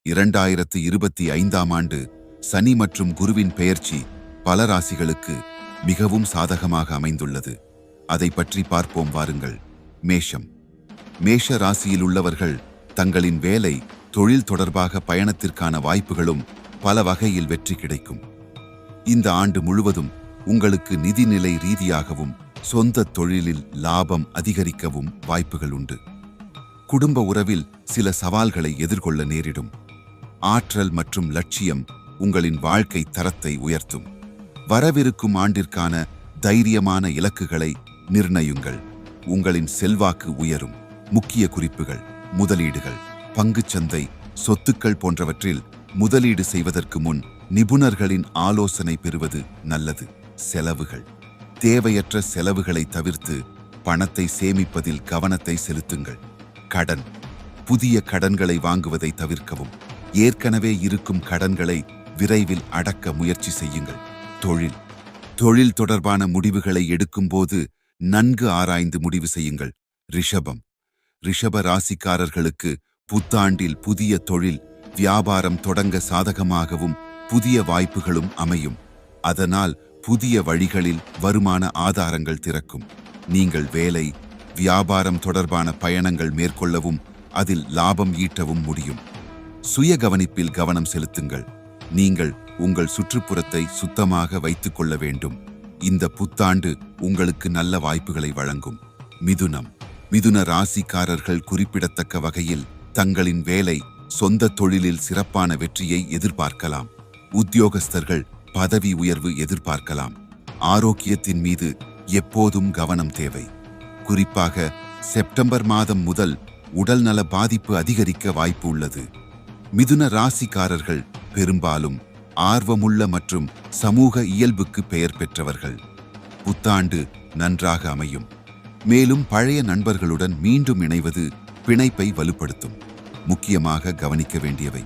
2025ஆம் ஆண்டு சனி மற்றும் குருவின் பெயர்ச்சி பல ராசிகளுக்கு மிகவும் சாதகமாக அமைந்துள்ளது. அதை பற்றி பார்ப்போம் வாருங்கள். மேஷம். மேஷ ராசியில் உள்ளவர்கள் தங்களின் வேலை, தொழில் தொடர்பாக பயணத்திற்கான வாய்ப்புகளும் பல வகையில் வெற்றி கிடைக்கும். இந்த ஆண்டு முழுவதும் உங்களுக்கு நிதிநிலை ரீதியாகவும் சொந்த தொழிலில் லாபம் அதிகரிக்கவும் வாய்ப்புகள் உண்டு. குடும்ப உறவில் சில சவால்களை எதிர்கொள்ள நேரிடும். ஆற்றல் மற்றும் லட்சியம் உங்களின் வாழ்க்கை தரத்தை உயர்த்தும். வரவிருக்கும் ஆண்டிற்கான தைரியமான இலக்குகளை நிர்ணயுங்கள். உங்களின் செல்வாக்கு உயரும். முக்கிய குறிப்புகள்: முதலீடுகள், பங்குச்சந்தை, சொத்துக்கள் போன்றவற்றில் முதலீடு செய்வதற்கு முன் நிபுணர்களின் ஆலோசனை பெறுவது நல்லது. செலவுகள்: தேவையற்ற செலவுகளை தவிர்த்து பணத்தை சேமிப்பதில் கவனத்தை செலுத்துங்கள். கடன்: புதிய கடன்களை வாங்குவதை தவிர்க்கவும். ஏற்கனவே இருக்கும் கடன்களை விரைவில் அடக்க முயற்சி செய்யுங்கள். தொழில் தொடர்பான முடிவுகளை எடுக்கும்போது நன்கு ஆராய்ந்து முடிவு செய்யுங்கள். ரிஷபம். ரிஷப ராசிக்காரர்களுக்கு புத்தாண்டில் புதிய தொழில், வியாபாரம் தொடங்க சாதகமாகவும் புதிய வாய்ப்புகளும் அமையும். அதனால் புதிய வழிகளில் வருமான ஆதாரங்கள் திறக்கும். நீங்கள் வேலை, வியாபாரம் தொடர்பான பயணங்கள் மேற்கொள்ளவும் அதில் லாபம் ஈட்டவும் முடியும். சுய கவனிப்பில் கவனம் செலுத்துங்கள். நீங்கள் உங்கள் சுற்றுப்புறத்தை சுத்தமாக வைத்துக் கொள்ள வேண்டும். இந்த புத்தாண்டு உங்களுக்கு நல்ல வாய்ப்புகளை வழங்கும். மிதுனம். மிதுன ராசிக்காரர்கள் குறிப்பிடத்தக்க வகையில் தங்களின் வேலை, சொந்த தொழிலில் சிறப்பான வெற்றியை எதிர்பார்க்கலாம். உத்தியோகஸ்தர்கள் பதவி உயர்வு எதிர்பார்க்கலாம். ஆரோக்கியத்தின் மீது எப்போதும் கவனம் தேவை. குறிப்பாக செப்டம்பர் மாதம் முதல் உடல்நல பாதிப்பு அதிகரிக்க வாய்ப்பு உள்ளது. மிதுன ராசிக்காரர்கள் பெரும்பாலும் ஆர்வமுள்ள மற்றும் சமூக இயல்புக்கு பெயர் பெற்றவர்கள். புத்தாண்டு நன்றாக அமையும். மேலும் பழைய நண்பர்களுடன் மீண்டும் இணைவது பிணைப்பை வலுப்படுத்தும். முக்கியமாக கவனிக்க வேண்டியவை: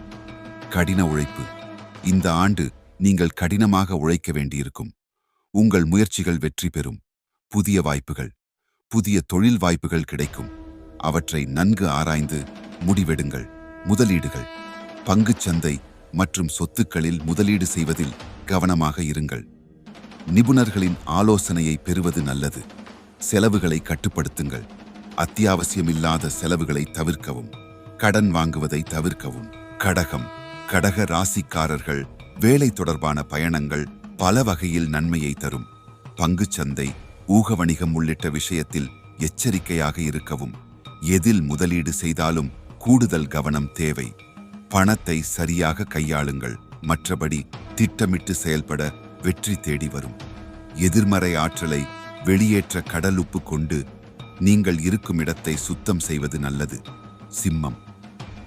கடின உழைப்பு. இந்த ஆண்டு நீங்கள் கடினமாக உழைக்க வேண்டியிருக்கும். உங்கள் முயற்சிகள் வெற்றி பெறும். புதிய வாய்ப்புகள், புதிய தொழில் வாய்ப்புகள் கிடைக்கும். அவற்றை நன்கு ஆராய்ந்து முடிவெடுங்கள். முதலீடுகள்: பங்குச்சந்தை மற்றும் சொத்துக்களில் முதலீடு செய்வதில் கவனமாக இருங்கள். நிபுணர்களின் ஆலோசனையை பெறுவது நல்லது. செலவுகளை கட்டுப்படுத்துங்கள். அத்தியாவசியமில்லாத செலவுகளை தவிர்க்கவும். கடன் வாங்குவதை தவிர்க்கவும். கடகம். கடக ராசிக்காரர்கள் வேலை தொடர்பான பயணங்கள் பல வகையில் நன்மையை தரும். பங்குச்சந்தை, ஊக வணிகம் உள்ளிட்ட விஷயத்தில் எச்சரிக்கையாக இருக்கவும். எதில் முதலீடு செய்தாலும் கூடுதல் கவனம் தேவை. பணத்தை சரியாக கையாளுங்கள். மற்றபடி திட்டமிட்டு செயல்பட வெற்றி தேடி வரும். எதிர்மறை ஆற்றலை வெளியேற்ற கடலுப்பு கொண்டு நீங்கள் இருக்கும் இடத்தை சுத்தம் செய்வது நல்லது. சிம்மம்.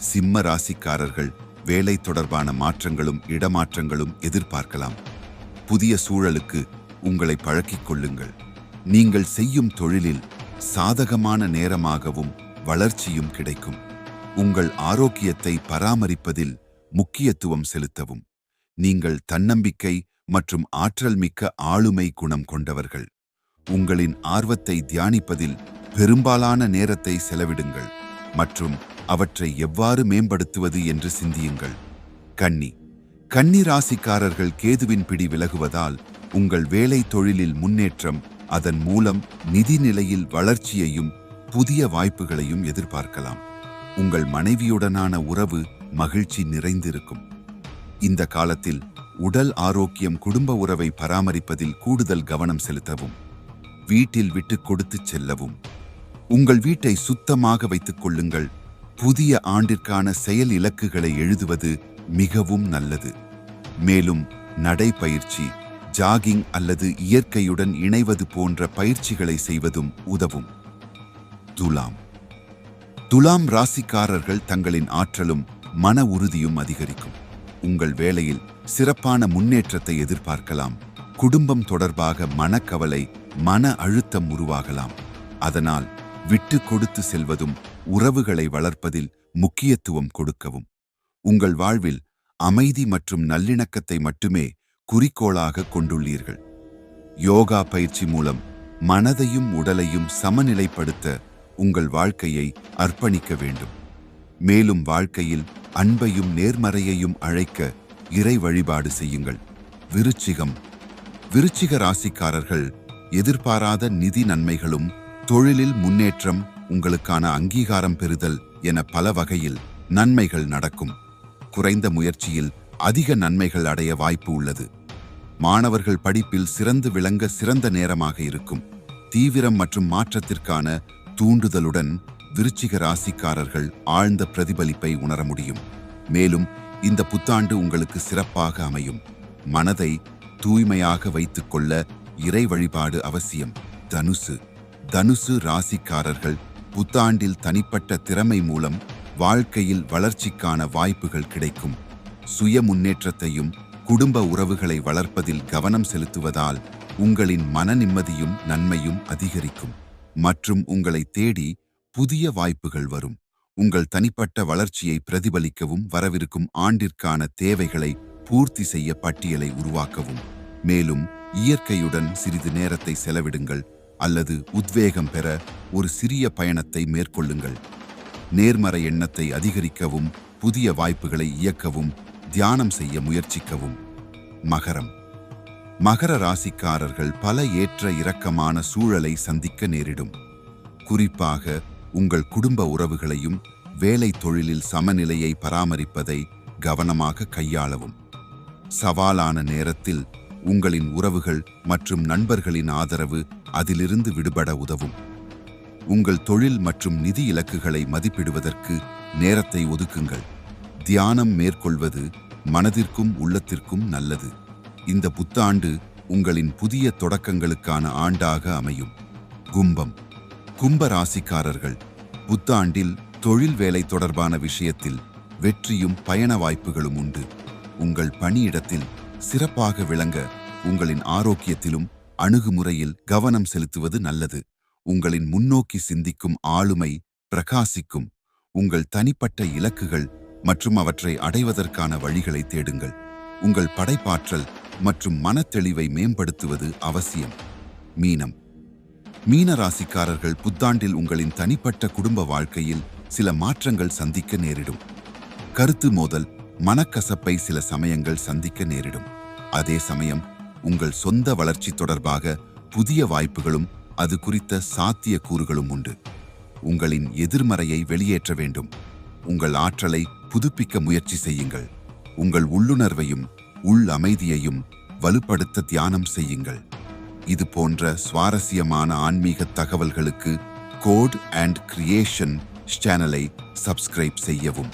சிம்ம ராசிக்காரர்கள் வேலை தொடர்பான மாற்றங்களும் இடமாற்றங்களும் எதிர்பார்க்கலாம். புதிய சூழலுக்கு உங்களை பழக்கிக் கொள்ளுங்கள். நீங்கள் செய்யும் தொழிலில் சாதகமான நேரமாகவும் வளர்ச்சியும் கிடைக்கும். உங்கள் ஆரோக்கியத்தை பராமரிப்பதில் முக்கியத்துவம் செலுத்தவும். நீங்கள் தன்னம்பிக்கை மற்றும் ஆற்றல் மிக்க ஆளுமை குணம் கொண்டவர்கள். உங்களின் ஆர்வத்தை தியானிப்பதில் பெரும்பாலான நேரத்தை செலவிடுங்கள் மற்றும் அவற்றை எவ்வாறு மேம்படுத்துவது என்று சிந்தியுங்கள். கன்னி. கன்னி ராசிக்காரர்கள் கேதுவின் பிடி விலகுவதால் உங்கள் வேலை தொழிலில் முன்னேற்றம், அதன் மூலம் நிதி நிலையில் வளர்ச்சியையும் புதிய வாய்ப்புகளையும் எதிர்பார்க்கலாம். உங்கள் மனைவியுடனான உறவு மகிழ்ச்சி நிறைந்திருக்கும். இந்த காலத்தில் உடல் ஆரோக்கியம், குடும்ப உறவை பராமரிப்பதில் கூடுதல் கவனம் செலுத்தவும். வீட்டில் விட்டு கொடுத்து செல்லவும். உங்கள் வீட்டை சுத்தமாக வைத்துக் கொள்ளுங்கள். புதிய ஆண்டிற்கான செயல் இலக்குகளை எழுதுவது மிகவும் நல்லது. மேலும் நடைப்பயிற்சி, ஜாகிங் அல்லது இயற்கையுடன் இணைவது போன்ற பயிற்சிகளை செய்வதும் உதவும். துலாம். துலாம் ராசிக்காரர்கள் தங்களின் ஆற்றலும் மன உறுதியும் அதிகரிக்கும். உங்கள் வேலையில் சிறப்பான முன்னேற்றத்தை எதிர்பார்க்கலாம். குடும்பம் தொடர்பாக மனக்கவலை, மன அழுத்தம் உருவாகலாம். அதனால் விட்டு கொடுத்து செல்வதும் உறவுகளை வளர்ப்பதில் முக்கியத்துவம் கொடுக்கவும். உங்கள் வாழ்வில் அமைதி மற்றும் நல்லிணக்கத்தை மட்டுமே குறிக்கோளாக கொண்டுள்ளீர்கள். யோகா பயிற்சி மூலம் மனதையும் உடலையும் சமநிலைப்படுத்த உங்கள் வாழ்க்கையை அர்ப்பணிக்க வேண்டும். மேலும் வாழ்க்கையில் அன்பையும் நேர்மறையையும் அழைக்க இறை வழிபாடு செய்யுங்கள். விருச்சிகம். விருச்சிக ராசிக்காரர்கள் எதிர்பாராத நிதி நன்மைகளும் தொழிலில் முன்னேற்றம், உங்களுக்கான அங்கீகாரம் பெறுதல் என பல வகையில் நன்மைகள் நடக்கும். குறைந்த முயற்சியில் அதிக நன்மைகள் அடைய வாய்ப்பு உள்ளது. மாணவர்கள் படிப்பில் சிறந்து விளங்க சிறந்த நேரமாக இருக்கும். தீவிரம் மற்றும் மாற்றத்திற்கான தூண்டுதலுடன் விருச்சிக ராசிக்காரர்கள் ஆழ்ந்த பிரதிபலிப்பை உணர முடியும். மேலும் இந்த புத்தாண்டு உங்களுக்கு சிறப்பாக அமையும். மனதை தூய்மையாக வைத்துக்கொள்ள இறை வழிபாடு அவசியம். தனுசு. தனுசு ராசிக்காரர்கள் புத்தாண்டில் தனிப்பட்ட திறமை மூலம் வாழ்க்கையில் வளர்ச்சிக்கான வாய்ப்புகள் கிடைக்கும். சுய முன்னேற்றத்தையும் குடும்ப உறவுகளை வளர்ப்பதில் கவனம் செலுத்துவதால் உங்களின் மன நிம்மதியும் நன்மையும் அதிகரிக்கும். மற்றும் உங்களை தேடி புதிய வாய்ப்புகள் வரும். உங்கள் தனிப்பட்ட வளர்ச்சியை பிரதிபலிக்கவும் வரவிருக்கும் ஆண்டிற்கான தேவைகளை பூர்த்தி செய்ய பட்டியலை உருவாக்கவும். மேலும் இயற்கையுடன் சிறிது நேரத்தை செலவிடுங்கள் அல்லது உத்வேகம் பெற ஒரு சிறிய பயணத்தை மேற்கொள்ளுங்கள். நேர்மறை எண்ணத்தை அதிகரிக்கவும் புதிய வாய்ப்புகளை இயக்கவும் தியானம் செய்ய முயற்சிக்கவும். மகரம். மகர ராசிக்காரர்கள் பல ஏற்ற இறக்கமான சூழலை சந்திக்க நேரிடும். குறிப்பாக உங்கள் குடும்ப உறவுகளையும் வேலை தொழிலில் சமநிலையை பராமரிப்பதை கவனமாக கையாளவும். சவாலான நேரத்தில் உங்களின் உறவுகள் மற்றும் நண்பர்களின் ஆதரவு அதிலிருந்து விடுபட உதவும். உங்கள் தொழில் மற்றும் நிதி இலக்குகளை மதிப்பிடுவதற்கு நேரத்தை ஒதுக்குங்கள். தியானம் மேற்கொள்வது மனதிற்கும் உள்ளத்திற்கும் நல்லது. இந்த புத்தாண்டு உங்களின் புதிய தொடக்கங்களுக்கான ஆண்டாக அமையும். கும்பம். கும்ப ராசிக்காரர்கள் புத்தாண்டில் தொழில் வேலை தொடர்பான விஷயத்தில் வெற்றியும் பயண வாய்ப்புகளும் உண்டு. உங்கள் பணியிடத்தில் சிறப்பாக விளங்க உங்களின் ஆரோக்கியத்திலும் அணுகுமுறையில் கவனம் செலுத்துவது நல்லது. உங்களின் முன்னோக்கி சிந்திக்கும் ஆளுமை பிரகாசிக்கும். உங்கள் தனிப்பட்ட இலக்குகள் மற்றும் அவற்றை அடைவதற்கான வழிகளை தேடுங்கள். உங்கள் படைப்பாற்றல் மற்றும் மனத்தெளிவை மேம்படுத்துவது அவசியம். மீனம். மீன ராசிக்காரர்கள் புத்தாண்டில் உங்களின் தனிப்பட்ட குடும்ப வாழ்க்கையில் சில மாற்றங்கள் சந்திக்க நேரிடும். கருத்து மோதல், மனக்கசப்பை சில சமயங்கள் சந்திக்க நேரிடும். அதே சமயம் உங்கள் சொந்த வளர்ச்சி தொடர்பாக புதிய வாய்ப்புகளும் அது குறித்த சாத்திய கூறுகளும் உண்டு. உங்களின் எதிர்மறையை வெளியேற்ற வேண்டும். உங்கள் ஆற்றலை புதுப்பிக்க முயற்சி செய்யுங்கள். உங்கள் உள்ளுணர்வையும் உள் அமைதியையும் வலுப்படுத்த தியானம் செய்யுங்கள். இது போன்ற சுவாரஸ்யமான ஆன்மீக தகவல்களுக்கு கோட் அண்ட் கிரியேஷன் சேனலை சப்ஸ்கிரைப் செய்யவும்.